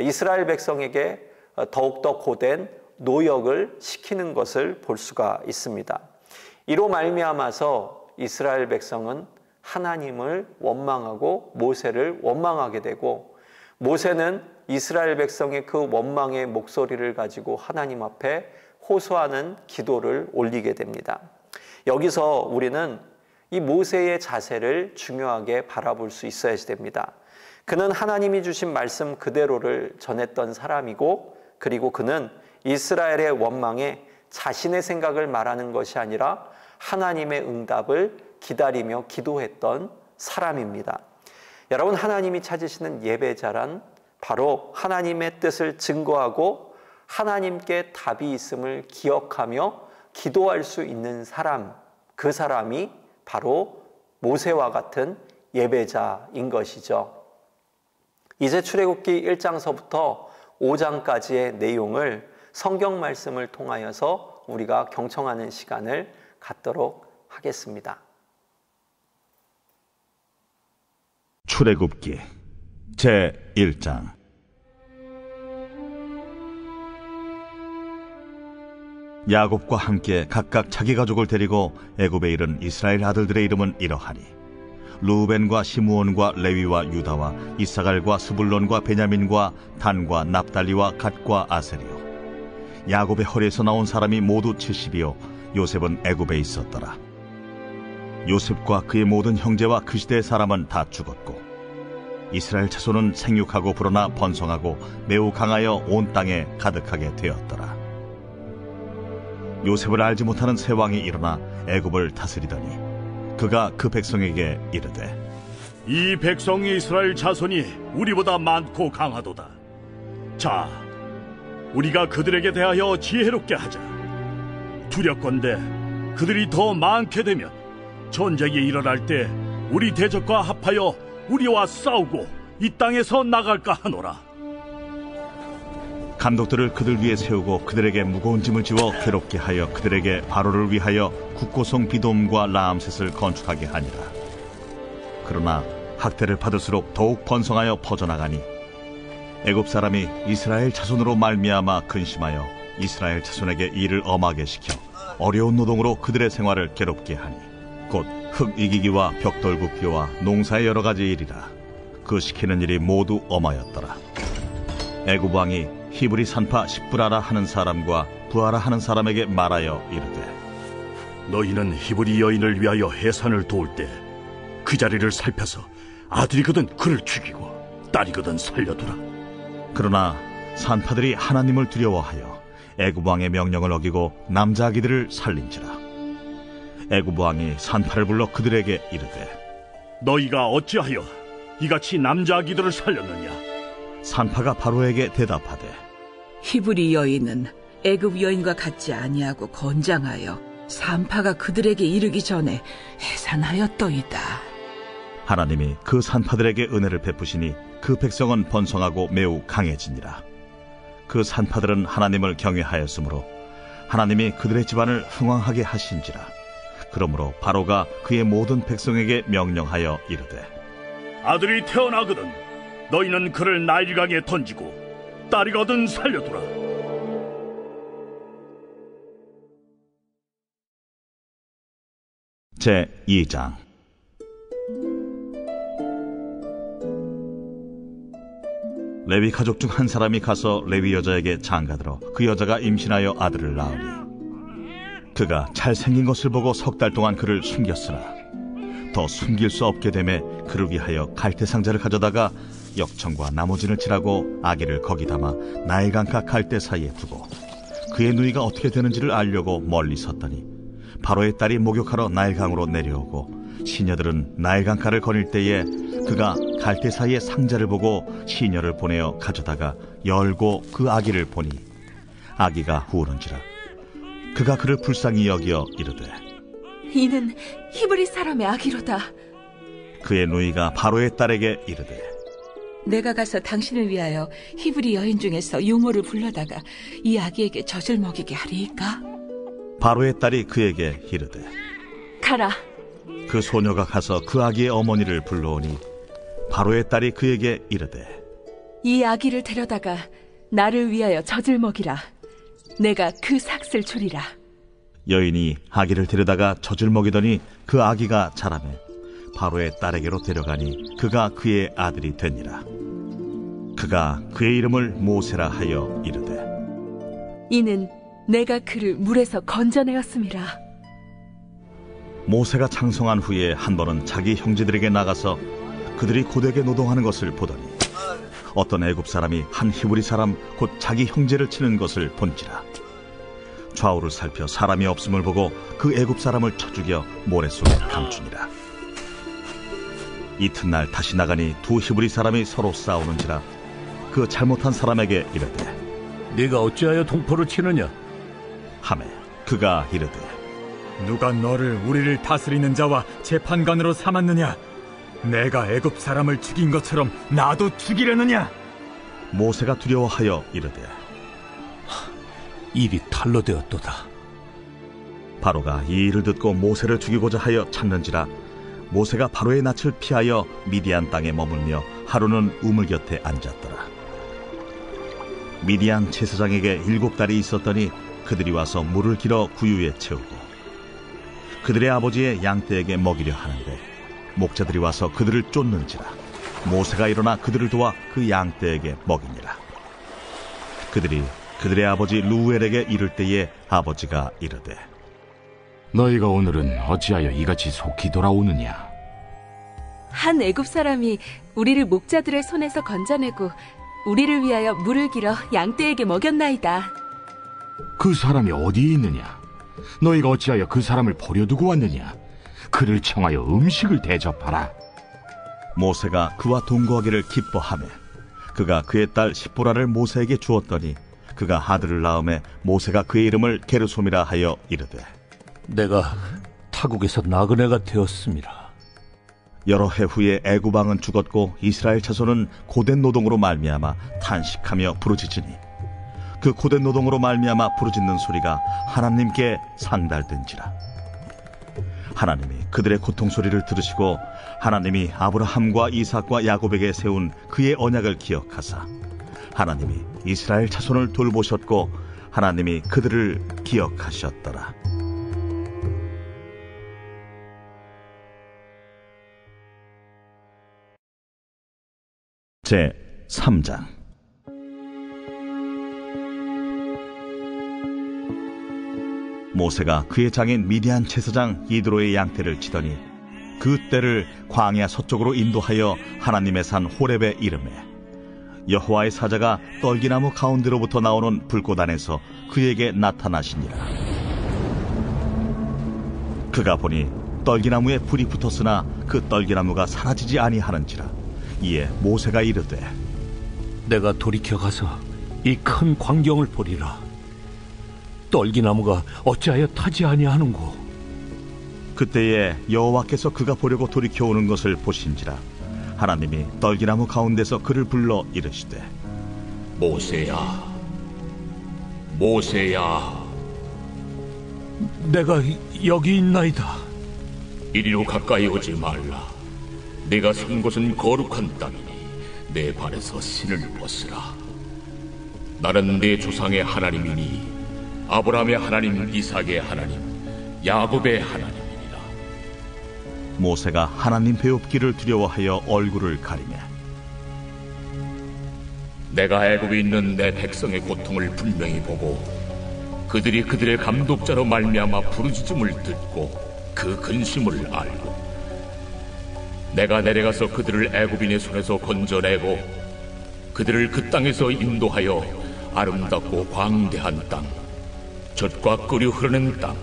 이스라엘 백성에게 더욱더 고된 노역을 시키는 것을 볼 수가 있습니다. 이로 말미암아서 이스라엘 백성은 하나님을 원망하고 모세를 원망하게 되고, 모세는 이스라엘 백성의 그 원망의 목소리를 가지고 하나님 앞에 호소하는 기도를 올리게 됩니다. 여기서 우리는 이 모세의 자세를 중요하게 바라볼 수 있어야 됩니다. 그는 하나님이 주신 말씀 그대로를 전했던 사람이고, 그리고 그는 이스라엘의 원망에 자신의 생각을 말하는 것이 아니라 하나님의 응답을 기다리며 기도했던 사람입니다. 여러분, 하나님이 찾으시는 예배자란 바로 하나님의 뜻을 증거하고 하나님께 답이 있음을 기억하며 기도할 수 있는 사람, 그 사람이 바로 모세와 같은 예배자인 것이죠. 이제 출애굽기 1장서부터 5장까지의 내용을 성경 말씀을 통하여서 우리가 경청하는 시간을 갖도록 하겠습니다. 출애굽기 제1장. 야곱과 함께 각각 자기 가족을 데리고 애굽에 이른 이스라엘 아들들의 이름은 이러하니 루벤과 시므온과 레위와 유다와 이사갈과 스불론과 베냐민과 단과 납달리와 갓과 아셀이요. 야곱의 허리에서 나온 사람이 모두 70이요 요셉은 애굽에 있었더라. 요셉과 그의 모든 형제와 그 시대의 사람은 다 죽었고 이스라엘 자손은 생육하고 불어나 번성하고 매우 강하여 온 땅에 가득하게 되었더라. 요셉을 알지 못하는 새 왕이 일어나 애굽을 다스리더니 그가 그 백성에게 이르되 이 백성 이스라엘 자손이 우리보다 많고 강하도다. 자, 우리가 그들에게 대하여 지혜롭게 하자. 두렵건대 그들이 더 많게 되면 전쟁이 일어날 때 우리 대적과 합하여 우리와 싸우고 이 땅에서 나갈까 하노라. 감독들을 그들 위에 세우고 그들에게 무거운 짐을 지워 괴롭게 하여 그들에게 바로를 위하여 국고성 비돔과 라암셋을 건축하게 하니라. 그러나 학대를 받을수록 더욱 번성하여 퍼져나가니 애굽 사람이 이스라엘 자손으로 말미암아 근심하여 이스라엘 자손에게 일을 엄하게 시켜 어려운 노동으로 그들의 생활을 괴롭게 하니 곧 흙 이기기와 벽돌 굽기와 농사의 여러 가지 일이라. 그 시키는 일이 모두 엄하였더라. 애굽 왕이 히브리 산파 십브라라 하는 사람과 부하라 하는 사람에게 말하여 이르되 너희는 히브리 여인을 위하여 해산을 도울 때 그 자리를 살펴서 아들이거든 그를 죽이고 딸이거든 살려두라. 그러나 산파들이 하나님을 두려워하여 애굽 왕의 명령을 어기고 남자 아기들을 살린지라. 애굽 왕이 산파를 불러 그들에게 이르되 너희가 어찌하여 이같이 남자 아기들을 살렸느냐? 산파가 바로에게 대답하되 히브리 여인은 애굽 여인과 같지 아니하고 건장하여 산파가 그들에게 이르기 전에 해산하였더이다. 하나님이 그 산파들에게 은혜를 베푸시니 그 백성은 번성하고 매우 강해지니라. 그 산파들은 하나님을 경외하였으므로 하나님이 그들의 집안을 흥왕하게 하신지라. 그러므로 바로가 그의 모든 백성에게 명령하여 이르되 아들이 태어나거든 너희는 그를 나일강에 던지고 딸이거든 살려두라. 제2장. 레위 가족 중 한 사람이 가서 레위 여자에게 장가들어 그 여자가 임신하여 아들을 낳으니 그가 잘생긴 것을 보고 3달 동안 그를 숨겼으나 더 숨길 수 없게 되매 그를 위하여 갈대 상자를 가져다가 역청과 나무진을 칠하고 아기를 거기 담아 나일강가 갈대 사이에 두고 그의 누이가 어떻게 되는지를 알려고 멀리 섰더니 바로의 딸이 목욕하러 나일강으로 내려오고 시녀들은 나일강가를 거닐 때에 그가 갈대 사이에 상자를 보고 시녀를 보내어 가져다가 열고 그 아기를 보니 아기가 우는지라. 그가 그를 불쌍히 여기어 이르되 이는 히브리 사람의 아기로다. 그의 누이가 바로의 딸에게 이르되 내가 가서 당신을 위하여 히브리 여인 중에서 유모를 불러다가 이 아기에게 젖을 먹이게 하리이까? 바로의 딸이 그에게 이르되 가라. 그 소녀가 가서 그 아기의 어머니를 불러오니 바로의 딸이 그에게 이르되 이 아기를 데려다가 나를 위하여 젖을 먹이라. 내가 그 삭슬 주리라. 여인이 아기를 데려다가 젖을 먹이더니 그 아기가 자라매 바로의 딸에게로 데려가니 그가 그의 아들이 되니라. 그가 그의 이름을 모세라 하여 이르되 이는 내가 그를 물에서 건져내었음이라. 모세가 장성한 후에 한 번은 자기 형제들에게 나가서 그들이 고되게 노동하는 것을 보더니 어떤 애굽 사람이 한 히브리 사람 곧 자기 형제를 치는 것을 본지라. 좌우를 살펴 사람이 없음을 보고 그 애굽 사람을 쳐 죽여 모래 속에 감추니라. 이튿날 다시 나가니 두 히브리 사람이 서로 싸우는지라. 그 잘못한 사람에게 이르되 네가 어찌하여 동포를 치느냐? 하매 그가 이르되 누가 너를 우리를 다스리는 자와 재판관으로 삼았느냐? 내가 애굽 사람을 죽인 것처럼 나도 죽이려느냐? 모세가 두려워하여 이르되 일이 탈로 되었도다. 바로가 이 일을 듣고 모세를 죽이고자 하여 찾는지라. 모세가 바로의 낯을 피하여 미디안 땅에 머물며 하루는 우물 곁에 앉았더라. 미디안 제사장에게 7달이 있었더니 그들이 와서 물을 길어 구유에 채우고 그들의 아버지의 양떼에게 먹이려 하는데 목자들이 와서 그들을 쫓는지라. 모세가 일어나 그들을 도와 그 양떼에게 먹이니라. 그들이 그들의 아버지 루엘에게 이를 때에 아버지가 이르되 너희가 오늘은 어찌하여 이같이 속히 돌아오느냐? 한 애굽 사람이 우리를 목자들의 손에서 건져내고 우리를 위하여 물을 길어 양떼에게 먹였나이다. 그 사람이 어디에 있느냐? 너희가 어찌하여 그 사람을 버려두고 왔느냐? 그를 청하여 음식을 대접하라. 모세가 그와 동거하기를 기뻐하며 그가 그의 딸 십보라를 모세에게 주었더니 그가 아들을 낳음에 모세가 그의 이름을 게르솜이라 하여 이르되 내가 타국에서 나그네가 되었습니다. 여러 해 후에 애굽 왕은 죽었고 이스라엘 자손은 고된 노동으로 말미암아 탄식하며 부르짖으니 그 고된 노동으로 말미암아 부르짖는 소리가 하나님께 상달된지라. 하나님이 그들의 고통 소리를 들으시고 하나님이 아브라함과 이삭과 야곱에게 세운 그의 언약을 기억하사 하나님이 이스라엘 자손을 돌보셨고 하나님이 그들을 기억하셨더라. 제 3장. 모세가 그의 장인 미디안 제사장 이드로의 양떼를 치더니 그 떼를 광야 서쪽으로 인도하여 하나님의 산 호렙에 이르매 여호와의 사자가 떨기나무 가운데로부터 나오는 불꽃 안에서 그에게 나타나시니라. 그가 보니 떨기나무에 불이 붙었으나 그 떨기나무가 사라지지 아니하는지라. 이에 모세가 이르되 내가 돌이켜 가서 이 큰 광경을 보리라. 떨기나무가 어찌하여 타지 아니하는고? 그때에 여호와께서 그가 보려고 돌이켜 오는 것을 보신지라. 하나님이 떨기나무 가운데서 그를 불러 이르시되 모세야, 모세야. 내가 여기 있나이다. 이리로 가까이 오지 말라. 내가 선 곳은 거룩한 땅이니 내 발에서 신을 벗으라. 나는 내 조상의 하나님이니 아브라함의 하나님, 이삭의 하나님, 야곱의 하나님이니라. 모세가 하나님 배웁기를 두려워하여 얼굴을 가리매 내가 애굽에 있는 내 백성의 고통을 분명히 보고 그들이 그들의 감독자로 말미암아 부르짖음을 듣고 그 근심을 알고 내가 내려가서 그들을 애굽인의 손에서 건져내고 그들을 그 땅에서 인도하여 아름답고 광대한 땅, 젖과 꿀이 흐르는 땅,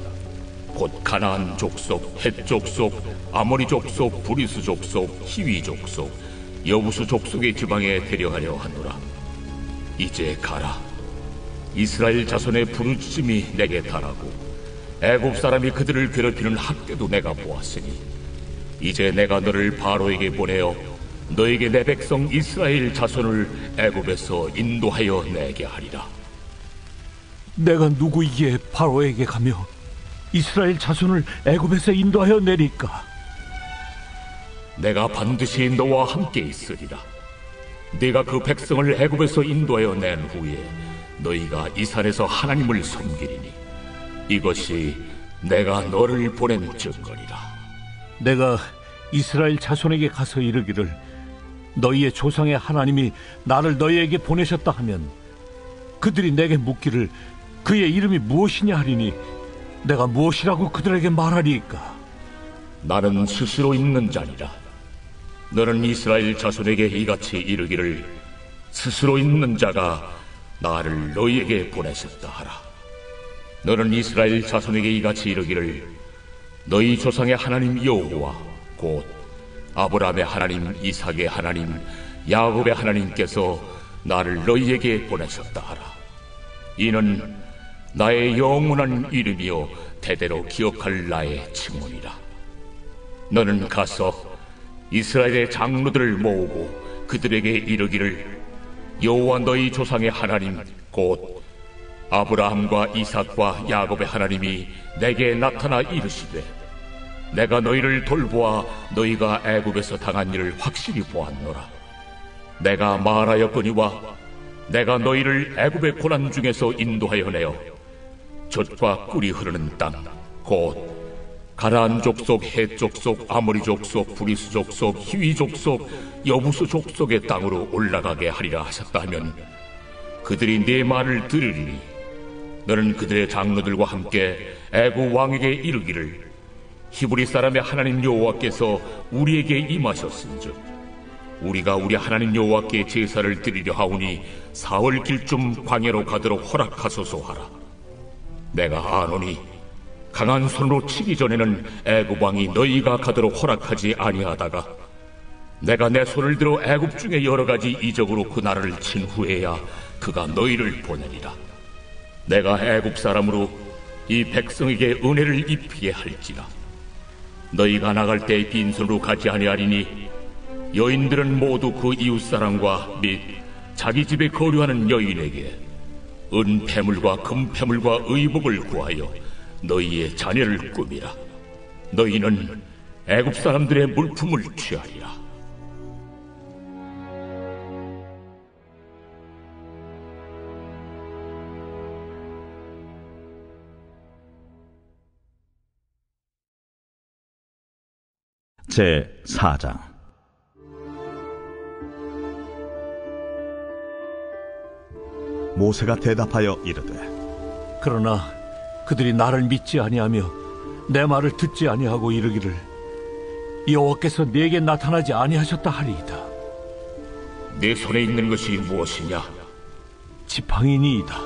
곧 가나안 족속, 헷 족속, 아모리 족속, 브리스 족속, 히위 족속, 여부수 족속의 지방에 데려가려 하노라. 이제 가라. 이스라엘 자손의 부르짖음이 내게 달하고 애굽 사람이 그들을 괴롭히는 학대도 내가 보았으니 이제 내가 너를 바로에게 보내어 너에게 내 백성 이스라엘 자손을 애굽에서 인도하여 내게 하리라. 내가 누구이기에 바로에게 가며 이스라엘 자손을 애굽에서 인도하여 내릴까? 내가 반드시 너와 함께 있으리라. 네가 그 백성을 애굽에서 인도하여 낸 후에 너희가 이 산에서 하나님을 섬기리니 이것이 내가 너를 보낸 증거리라. 내가 이스라엘 자손에게 가서 이르기를 너희의 조상의 하나님이 나를 너희에게 보내셨다 하면 그들이 내게 묻기를 그의 이름이 무엇이냐 하리니 내가 무엇이라고 그들에게 말하리이까? 나는 스스로 있는 자니라. 너는 이스라엘 자손에게 이같이 이르기를 스스로 있는 자가 나를 너희에게 보내셨다 하라. 너는 이스라엘 자손에게 이같이 이르기를 너희 조상의 하나님 여호와 곧 아브라함의 하나님, 이삭의 하나님, 야곱의 하나님께서 나를 너희에게 보내셨다 하라. 이는 나의 영원한 이름이요 대대로 기억할 나의 칭호니라. 너는 가서 이스라엘의 장로들을 모으고 그들에게 이르기를 여호와 너희 조상의 하나님 곧 아브라함과 이삭과 야곱의 하나님이 내게 나타나 이르시되 내가 너희를 돌보아 너희가 애굽에서 당한 일을 확실히 보았노라. 내가 말하였거니와 내가 너희를 애굽의 고난 중에서 인도하여 내어 젖과 꿀이 흐르는 땅 곧 가나안 족속, 헷 족속, 아모리 족속, 브리스 족속, 히위 족속, 여부스 족속의 땅으로 올라가게 하리라 하셨다 하면 그들이 네 말을 들으리니 너는 그들의 장로들과 함께 애굽 왕에게 이르기를 히브리 사람의 하나님 여호와께서 우리에게 임하셨은즉 우리가 우리 하나님 여호와께 제사를 드리려 하오니 사흘 길쯤 광야로 가도록 허락하소서 하라. 내가 아노니 강한 손으로 치기 전에는 애굽 왕이 너희가 가도록 허락하지 아니하다가 내가 내 손을 들어 애굽 중에 여러 가지 이적으로 그 나라를 친 후에야 그가 너희를 보내리라. 내가 애굽 사람으로 이 백성에게 은혜를 입히게 할지라. 너희가 나갈 때 빈손으로 가지 아니하리니 여인들은 모두 그 이웃사람과 및 자기 집에 거류하는 여인에게 은폐물과 금폐물과 의복을 구하여 너희의 자녀를 꾸미라. 너희는 애굽 사람들의 물품을 취하리라. 제 4장. 모세가 대답하여 이르되 그러나 그들이 나를 믿지 아니하며 내 말을 듣지 아니하고 이르기를 여호와께서 네게 나타나지 아니하셨다 하리이다. 네 손에 있는 것이 무엇이냐? 지팡이니이다.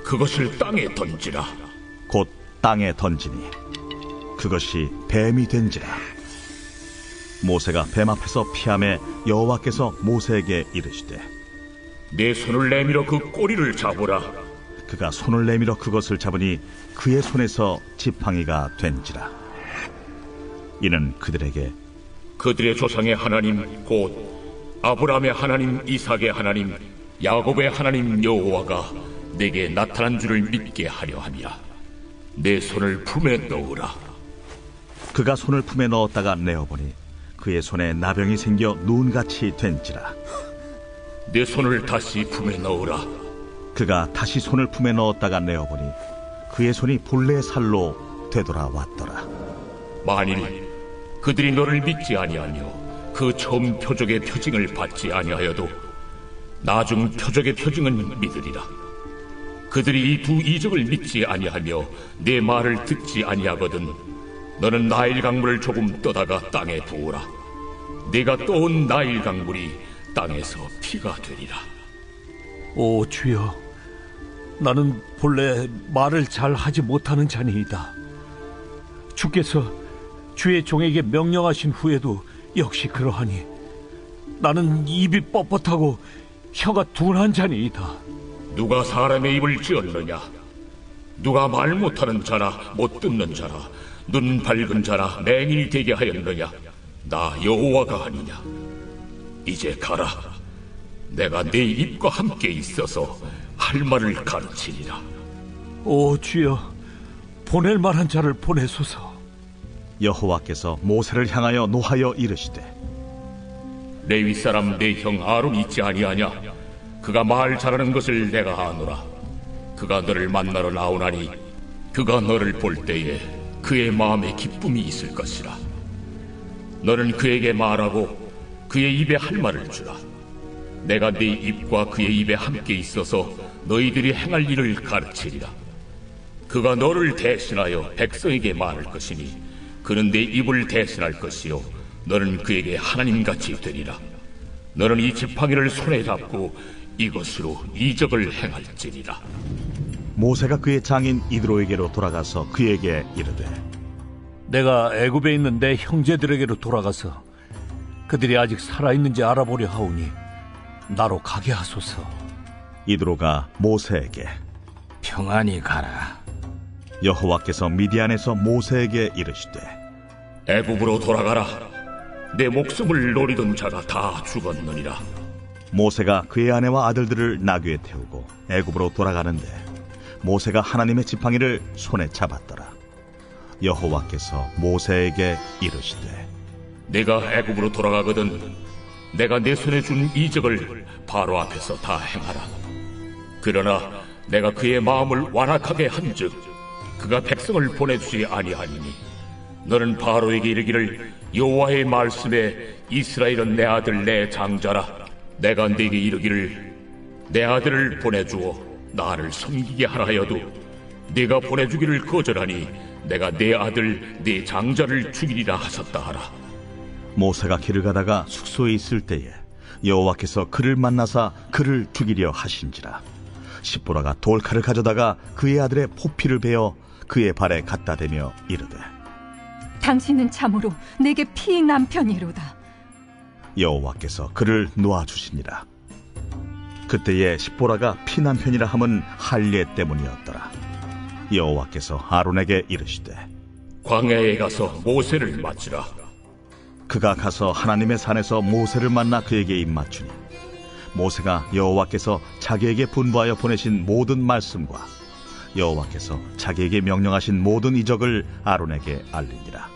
그것을 땅에 던지라. 곧 땅에 던지니 그것이 뱀이 된지라. 모세가 뱀 앞에서 피하매 여호와께서 모세에게 이르시되 네 손을 내밀어 그 꼬리를 잡으라. 그가 손을 내밀어 그것을 잡으니 그의 손에서 지팡이가 된지라. 이는 그들에게 그들의 조상의 하나님 곧 아브라함의 하나님, 이삭의 하나님, 야곱의 하나님 여호와가 내게 나타난 줄을 믿게 하려 함이라. 내 손을 품에 넣으라. 그가 손을 품에 넣었다가 내어보니 그의 손에 나병이 생겨 눈같이 된지라. 내 손을 다시 품에 넣으라. 그가 다시 손을 품에 넣었다가 내어보니 그의 손이 본래 살로 되돌아왔더라. 만일 그들이 너를 믿지 아니하며 그 처음 표적의 표징을 받지 아니하여도 나중 표적의 표징은 믿으리라. 그들이 이 두 이적을 믿지 아니하며 내 말을 듣지 아니하거든 너는 나일 강물을 조금 떠다가 땅에 부으라. 네가 떠온 나일 강물이 땅에서 피가 되리라. 오 주여, 나는 본래 말을 잘 하지 못하는 자니이다. 주께서 주의 종에게 명령하신 후에도 역시 그러하니 나는 입이 뻣뻣하고 혀가 둔한 자니이다. 누가 사람의 입을 지었느냐? 누가 말 못하는 자나 못 듣는 자나 눈 밝은 자나 맹인이 되게 하였느냐? 나 여호와가 아니냐? 이제 가라. 내가 네 입과 함께 있어서 할 말을 가르치리라. 오 주여, 보낼 만한 자를 보내소서. 여호와께서 모세를 향하여 노하여 이르시되 레위 사람 내 형 아론이 있지 아니하냐? 그가 말 잘하는 것을 내가 아노라. 그가 너를 만나러 나오나니 그가 너를 볼 때에 그의 마음에 기쁨이 있을 것이라. 너는 그에게 말하고 그의 입에 할 말을 주라. 내가 네 입과 그의 입에 함께 있어서 너희들이 행할 일을 가르치리라. 그가 너를 대신하여 백성에게 말할 것이니 그는 네 입을 대신할 것이요 너는 그에게 하나님같이 되리라. 너는 이 지팡이를 손에 잡고 이것으로 이적을 행할지니라. 모세가 그의 장인 이드로에게로 돌아가서 그에게 이르되 내가 애굽에 있는 내 형제들에게로 돌아가서 그들이 아직 살아있는지 알아보려 하오니 나로 가게 하소서. 이드로가 모세에게 평안히 가라. 여호와께서 미디안에서 모세에게 이르시되 애굽으로 돌아가라. 내 목숨을 노리던 자가 다 죽었느니라. 모세가 그의 아내와 아들들을 나귀에 태우고 애굽으로 돌아가는데 모세가 하나님의 지팡이를 손에 잡았더라. 여호와께서 모세에게 이르시되 내가 애굽으로 돌아가거든 내가 내 손에 준 이적을 바로 앞에서 다 행하라. 그러나 내가 그의 마음을 완악하게 한즉 그가 백성을 보내주지 아니하니니 너는 바로에게 이르기를 여호와의 말씀에 이스라엘은 내 아들 내 장자라. 내가 네게 이르기를 내 아들을 보내주어 나를 섬기게 하라 하여도 네가 보내주기를 거절하니 내가 내 아들 내 장자를 죽이리라 하셨다 하라. 모세가 길을 가다가 숙소에 있을 때에 여호와께서 그를 만나사 그를 죽이려 하신지라. 십보라가 돌칼을 가져다가 그의 아들의 포피를 베어 그의 발에 갖다 대며 이르되 당신은 참으로 내게 피의 남편이로다. 여호와께서 그를 놓아주시니라. 그때에 십보라가 피남편이라 함은 할례 때문이었더라. 여호와께서 아론에게 이르시되 광야에 가서 모세를 맞으라. 그가 가서 하나님의 산에서 모세를 만나 그에게 입맞추니 모세가 여호와께서 자기에게 분부하여 보내신 모든 말씀과 여호와께서 자기에게 명령하신 모든 이적을 아론에게 알리니라.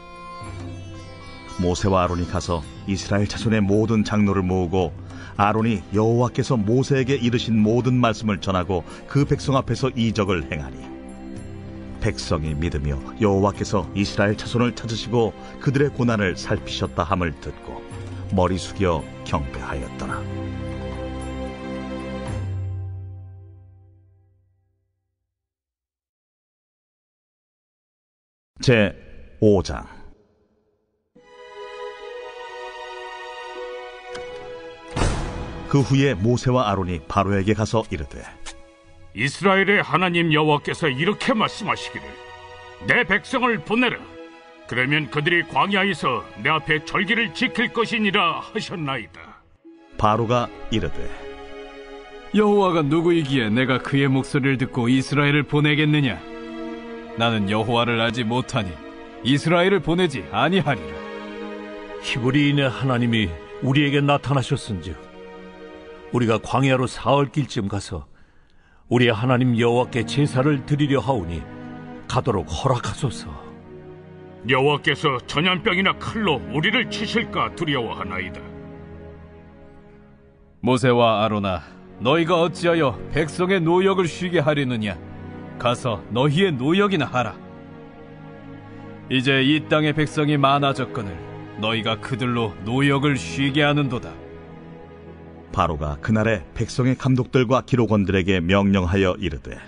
모세와 아론이 가서 이스라엘 자손의 모든 장로를 모으고 아론이 여호와께서 모세에게 이르신 모든 말씀을 전하고 그 백성 앞에서 이적을 행하니 백성이 믿으며 여호와께서 이스라엘 자손을 찾으시고 그들의 고난을 살피셨다 함을 듣고 머리 숙여 경배하였더라. 제 5장. 그 후에 모세와 아론이 바로에게 가서 이르되 이스라엘의 하나님 여호와께서 이렇게 말씀하시기를 내 백성을 보내라. 그러면 그들이 광야에서 내 앞에 절기를 지킬 것이니라 하셨나이다. 바로가 이르되 여호와가 누구이기에 내가 그의 목소리를 듣고 이스라엘을 보내겠느냐? 나는 여호와를 알지 못하니 이스라엘을 보내지 아니하리라. 히브리인의 하나님이 우리에게 나타나셨은즉 우리가 광야로 사흘 길쯤 가서 우리의 하나님 여호와께 제사를 드리려 하오니 가도록 허락하소서. 여호와께서 전염병이나 칼로 우리를 치실까 두려워하나이다. 모세와 아론아, 너희가 어찌하여 백성의 노역을 쉬게 하려느냐? 가서 너희의 노역이나 하라. 이제 이 땅의 백성이 많아졌거늘 너희가 그들로 노역을 쉬게 하는도다. 바로가 그날에 백성의 감독들과 기록원들에게 명령하여 이르되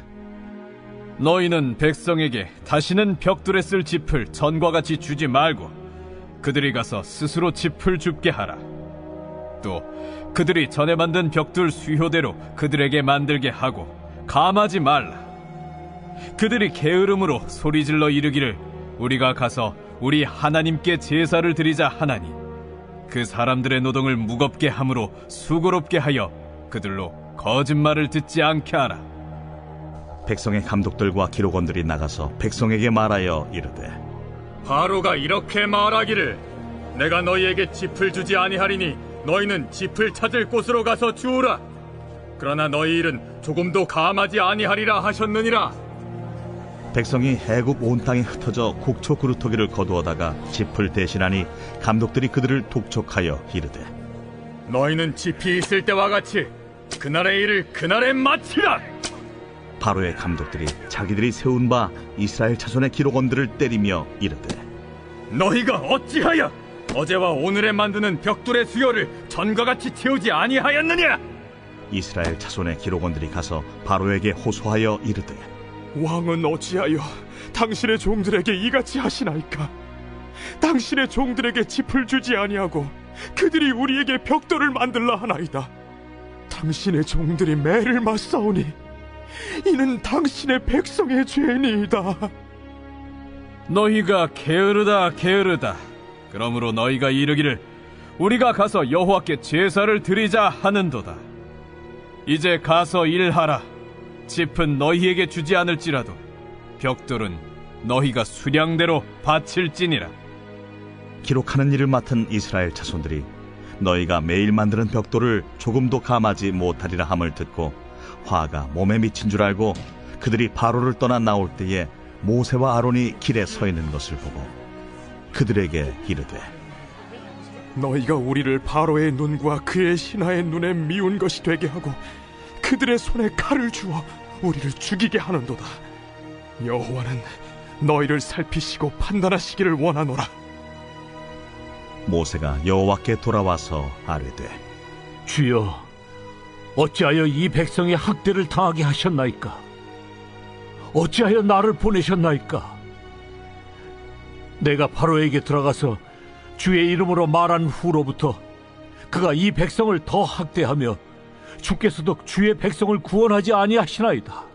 너희는 백성에게 다시는 벽돌에 쓸 짚을 전과 같이 주지 말고 그들이 가서 스스로 짚을 줍게 하라. 또 그들이 전에 만든 벽돌 수효대로 그들에게 만들게 하고 감하지 말라. 그들이 게으름으로 소리질러 이르기를 우리가 가서 우리 하나님께 제사를 드리자 하나니 그 사람들의 노동을 무겁게 함으로 수고롭게 하여 그들로 거짓말을 듣지 않게 하라. 백성의 감독들과 기록원들이 나가서 백성에게 말하여 이르되 바로가 이렇게 말하기를 내가 너희에게 짚을 주지 아니하리니 너희는 짚을 찾을 곳으로 가서 주우라. 그러나 너희 일은 조금도 감하지 아니하리라 하셨느니라. 백성이 애굽 온 땅에 흩어져 곡초 그루터기를 거두어다가 짚을 대신하니 감독들이 그들을 독촉하여 이르되 너희는 짚이 있을 때와 같이 그날의 일을 그날에 마치라. 바로의 감독들이 자기들이 세운 바 이스라엘 자손의 기록원들을 때리며 이르되 너희가 어찌하여 어제와 오늘에 만드는 벽돌의 수요를 전과 같이 채우지 아니하였느냐? 이스라엘 자손의 기록원들이 가서 바로에게 호소하여 이르되 왕은 어찌하여 당신의 종들에게 이같이 하시나이까? 당신의 종들에게 짚을 주지 아니하고 그들이 우리에게 벽돌을 만들라 하나이다. 당신의 종들이 매를 맞사오니 이는 당신의 백성의 죄니이다. 너희가 게으르다 게으르다. 그러므로 너희가 이르기를 우리가 가서 여호와께 제사를 드리자 하는도다. 이제 가서 일하라. 짚은 너희에게 주지 않을지라도 벽돌은 너희가 수량대로 바칠지니라. 기록하는 일을 맡은 이스라엘 자손들이 너희가 매일 만드는 벽돌을 조금도 감하지 못하리라 함을 듣고 화가 몸에 미친 줄 알고 그들이 바로를 떠나 나올 때에 모세와 아론이 길에 서 있는 것을 보고 그들에게 이르되 너희가 우리를 바로의 눈과 그의 신하의 눈에 미운 것이 되게 하고 그들의 손에 칼을 주어 우리를 죽이게 하는도다. 여호와는 너희를 살피시고 판단하시기를 원하노라. 모세가 여호와께 돌아와서 아뢰되, 주여, 어찌하여 이 백성의 학대를 당하게 하셨나이까? 어찌하여 나를 보내셨나이까? 내가 바로에게 들어가서 주의 이름으로 말한 후로부터 그가 이 백성을 더 학대하며 주께서도 주의 백성을 구원하지 아니하시나이다.